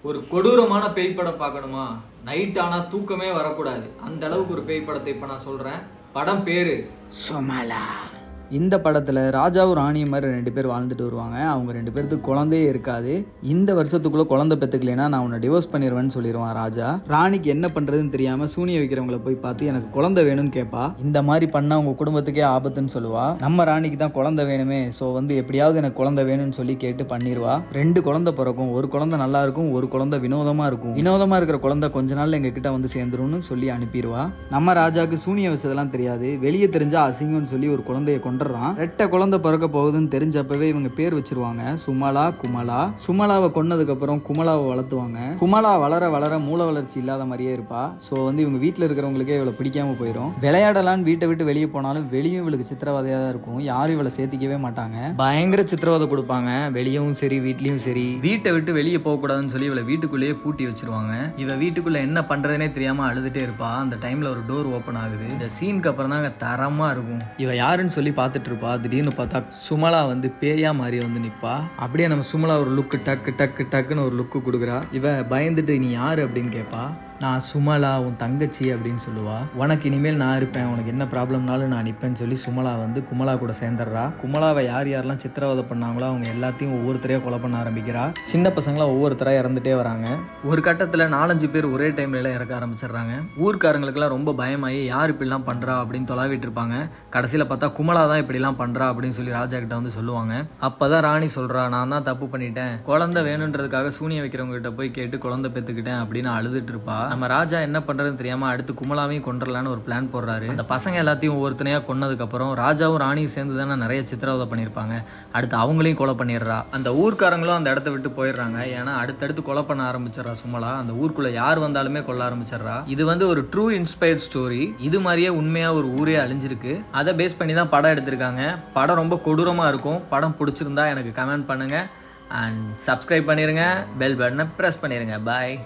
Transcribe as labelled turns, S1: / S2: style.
S1: ஒரு கொடூரமான பேய் படம் பார்க்கணுமா? நைட் ஆனா தூக்கமே வரக்கூடாது, அந்த அளவுக்கு ஒரு பேய் படத்தை இப்ப நான் சொல்றேன். படம் பேரு சுமலா.
S2: இந்த படத்தில் ராஜாவும் ராணியும் மாதிரி 2 பேர் வாழ்ந்துட்டு வருவாங்க. அவங்க 2 பேருக்கு குழந்தையே இருக்காது. இந்த வருஷத்துக்குள்ளே குழந்தை பெற்றுக்கலைன்னா நான் உன்னை டிவோர்ஸ் பண்ணிடுவேன்னு சொல்லிடுவான் ராஜா. ராணிக்கு என்ன பண்ணுறதுன்னு தெரியாமல் சூனிய வைக்கிறவங்கள போய் பார்த்து எனக்கு குழந்தை வேணும்னு கேட்பா. இந்த மாதிரி பண்ணால் அவங்க குடும்பத்துக்கே ஆபத்துன்னு சொல்லுவா. நம்ம ராணிக்கு தான் குழந்தை வேணுமே, ஸோ எப்படியாவது எனக்கு குழந்தை வேணும்னு சொல்லி கேட்டு பண்ணிடுவா. 2 குழந்தை பிறக்கும். ஒரு குழந்தை நல்லா இருக்கும், ஒரு குழந்தை வினோதமாக இருக்கும். வினோதமாக இருக்கிற குழந்தை கொஞ்ச நாள் எங்ககிட்ட வந்து சேர்ந்துரும்னு சொல்லி அனுப்பிடுவா. நம்ம ராஜாவுக்கு சூனிய வச்சதெல்லாம் தெரியாது. வெளியே தெரிஞ்சா அசிங்கம்னு சொல்லி ஒரு குழந்தைய கொண்டு ரெட்ட குழந்தை பிறக்க போகுதுன்னு தெரிஞ்சப்பவே இவங்க பேர் வச்சிருவாங்க, சுமலா, குமலா. சுமலாவை கொன்னதுக்கு அப்புறம் குமலாவை வளர்த்துவாங்க. குமலா வளர வளர மூல வளர்ச்சி இல்லாத மாதிரியே இருப்பா. ஸோ இவங்க வீட்டில் இருக்கிறவங்களுக்கே இவளை பிடிக்காம போயிடும். விளையாடலான்னு வீட்டை விட்டு வெளியே போனாலும் வெளியும் இவளுக்கு சித்திரவதையா தான் இருக்கும். யாரும் இவளை சேர்த்திக்கவே மாட்டாங்க. பயங்கர சித்திரவதை கொடுப்பாங்க. வெளியவும் சரி வீட்லயும் சரி. வீட்டை விட்டு வெளியே போகக்கூடாதுன்னு சொல்லி இவளை வீட்டுக்குள்ளேயே பூட்டி வச்சிருவாங்க. இவ வீட்டுக்குள்ள என்ன பண்றதுனே தெரியாம அழுதுட்டே இருப்பா. அந்த டைம்ல ஒரு டோர் ஓப்பன் ஆகுது. இந்த சீனுக்கு அப்புறம் தான் தரமா இருக்கும். இவ யாருன்னு சொல்லி பார்த்துட்டு இருப்பா. திடீர்னு பார்த்தா சுமலா பேயா மாதிரி நிப்பா. அப்படியே நம்ம சுமலா ஒரு லுக்கு டக்கு டக்கு டக்குன்னு ஒரு லுக்கு கொடுக்குறா. இவ பயந்துட்டு நீ யாரு அப்படின்னு கேட்பா. நான் சுமலா, உன் தங்கச்சி அப்படின்னு சொல்லுவா. உனக்கு இனிமேல் நான் இருப்பேன், உனக்கு என்ன ப்ராப்ளம்னாலும் நான் நிற்பேன்னு சொல்லி சுமலா குமலா கூட சேர்ந்துடுறா. குமலாவை யாரெல்லாம் சித்திரவதை பண்ணாங்களோ அவங்க எல்லாத்தையும் ஒவ்வொருத்தரையாக கொலை பண்ண ஆரம்பிக்கிறா. சின்ன பசங்களாம் ஒவ்வொருத்தராக இறந்துட்டே வராங்க. ஒரு கட்டத்தில் 4-5 பேர் ஒரே டைம்ல இறக்க ஆரம்பிச்சிடுறாங்க. ஊர்க்காரங்களுக்குலாம் ரொம்ப பயமாயி யார் இப்படிலாம் பண்ணுறா அப்படின்னு தொலாவிட்டு இருப்பாங்க. கடைசியில் பார்த்தா குமலா தான் இப்படிலாம் பண்ணுறா அப்படின்னு சொல்லி ராஜா கிட்ட சொல்லுவாங்க. அப்போதான் ராணி சொல்கிறா, நான் தான் தப்பு பண்ணிட்டேன், குழந்தை வேணுன்றதுக்காக சூனிய வைக்கிறவங்க கிட்ட போய் கேட்டு குழந்தை பெற்றுக்கிட்டேன் அப்படின்னு அழுதுட்டு இருப்பா. நம்ம ராஜா என்ன பண்றதுன்னு தெரியாம அடுத்து குமலாவையும் கொண்டுடலான்னு ஒரு பிளான் போடுறாரு. அந்த பசங்க எல்லாத்தையும் ஒவ்வொருத்தனையா கொன்னதுக்கு அப்புறம் ராஜாவும் ராணியும் சேர்ந்து தானே நிறைய சித்திரவதை பண்ணியிருப்பாங்க. அடுத்து அவங்களையும் கொலை பண்ணிடுறா. அந்த ஊர்க்காரங்களும் அந்த இடத்த விட்டு போயிடுறாங்க. ஏன்னா அடுத்தடுத்து கொலை பண்ண ஆரம்பிச்சிடறா சுமலா. அந்த ஊருக்குள்ள யார் வந்தாலுமே கொல்ல ஆரம்பிச்சிடறா. இது ஒரு ட்ரூ இன்ஸ்பயர்ட் ஸ்டோரி. இது மாதிரியே உண்மையா ஒரு ஊரே அழிஞ்சிருக்கு. அதை பேஸ் பண்ணி தான் படம் எடுத்திருக்காங்க. படம் ரொம்ப கொடூரமா இருக்கும். படம் பிடிச்சிருந்தா எனக்கு கமெண்ட் பண்ணுங்க அண்ட் சப்ஸ்கிரைப் பண்ணிருங்க. பெல் பட்டனை பிரஸ் பண்ணிருங்க. பாய்.